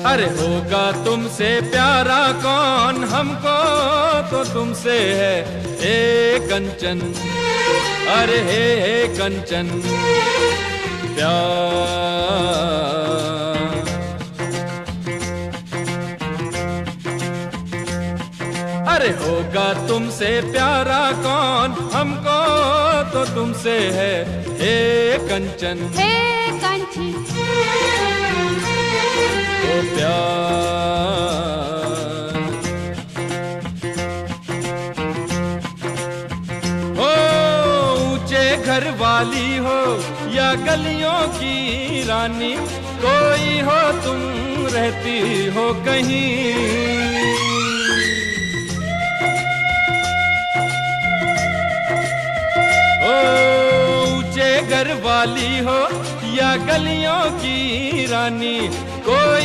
अरे होगा तुमसे प्यारा कौन, हमको तो तुमसे है ए कंचन। अरे हे कंचन प्यार। अरे होगा तुमसे प्यारा कौन, हमको तो तुमसे है हे कंचन। हे कंचन ओ प्यार। हो ऊंचे घर वाली हो या गलियों की रानी, कोई हो तुम रहती हो कहीं। ऊंचे घर वाली हो या गलियों की रानी, कोई